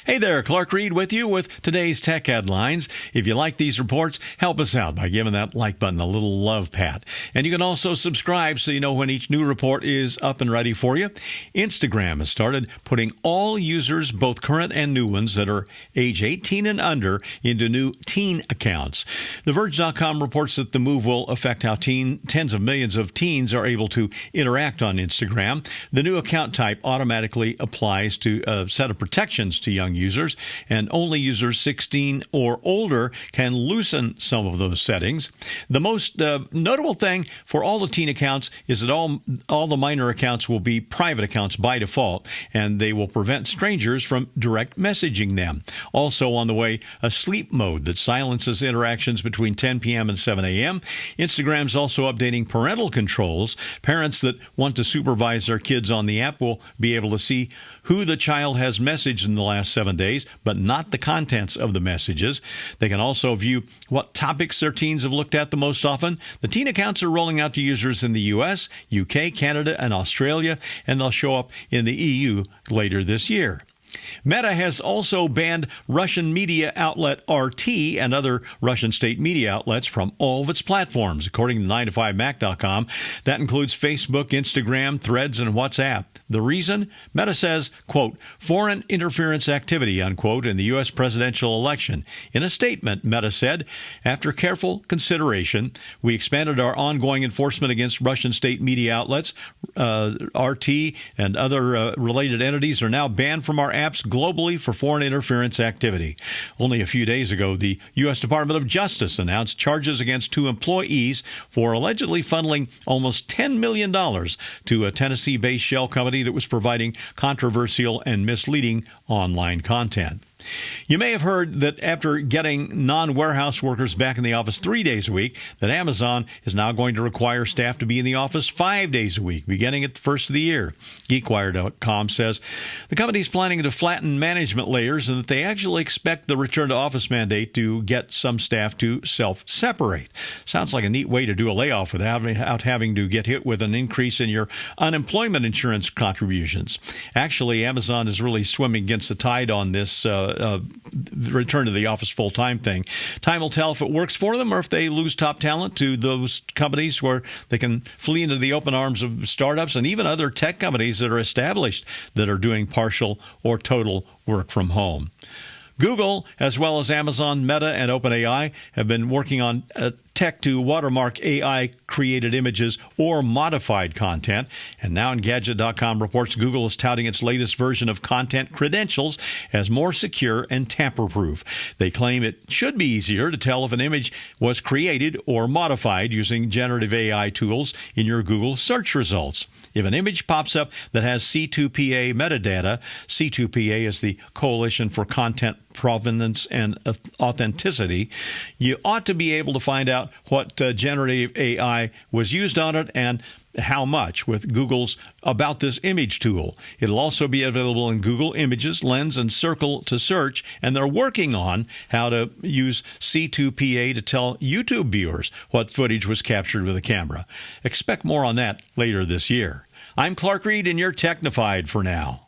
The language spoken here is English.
Hey there, Clark Reid with you with today's tech headlines. If you like these reports, help us out by giving that like button a little love pat. And you can also subscribe so you know when each new report is up and ready for you. Instagram has started putting all users, both current and new ones, that are age 18 and under into new teen accounts. The Verge.com reports that the move will affect how tens of millions of teens are able to interact on Instagram. The new account type automatically applies to a set of protections to young users, and only users 16 or older can loosen some of those settings. The most notable thing for all the teen accounts is that all the minor accounts will be private accounts by default, and they will prevent strangers from direct messaging them. Also on the way, a sleep mode that silences interactions between 10 p.m. and 7 a.m. Instagram's also updating parental controls. Parents that want to supervise their kids on the app will be able to see who the child has messaged in the last 7 days, but not the contents of the messages. They can also view what topics their teens have looked at the most often. The teen accounts are rolling out to users in the U.S., UK, Canada, and Australia, and they'll show up in the EU later this year. Meta has also banned Russian media outlet RT and other Russian state media outlets from all of its platforms, according to 9to5Mac.com. That includes Facebook, Instagram, Threads, and WhatsApp. The reason? Meta says, quote, foreign interference activity, unquote, in the U.S. presidential election. In a statement, Meta said, after careful consideration, we expanded our ongoing enforcement against Russian state media outlets. RT and other related entities are now banned from our apps globally for foreign interference activity. Only a few days ago, the U.S. Department of Justice announced charges against 2 employees for allegedly funneling almost $10 million to a Tennessee-based shell company that was providing controversial and misleading online content. You may have heard that after getting non-warehouse workers back in the office 3 days a week, that Amazon is now going to require staff to be in the office 5 days a week, beginning at the first of the year. GeekWire.com says the company is planning to flatten management layers and that they actually expect the return-to-office mandate to get some staff to self-separate. Sounds like a neat way to do a layoff without having to get hit with an increase in your unemployment insurance contributions. Actually, Amazon is really swimming against the tide on this return to the office full-time thing. Time will tell if it works for them or if they lose top talent to those companies where they can flee into the open arms of startups and even other tech companies that are established that are doing partial or total work from home. Google, as well as Amazon, Meta, and OpenAI, have been working on tech to watermark AI-created images or modified content. And now Engadget.com reports Google is touting its latest version of content credentials as more secure and tamper-proof. They claim it should be easier to tell if an image was created or modified using generative AI tools in your Google search results. If an image pops up that has C2PA metadata, C2PA is the Coalition for Content Provenance and Authenticity, you ought to be able to find out what generative AI was used on it and how much with Google's About This Image tool. It'll also be available in Google Images, Lens, and Circle to search, and they're working on how to use C2PA to tell YouTube viewers what footage was captured with a camera. Expect more on that later this year. I'm Clark Reid, and you're Technified for now.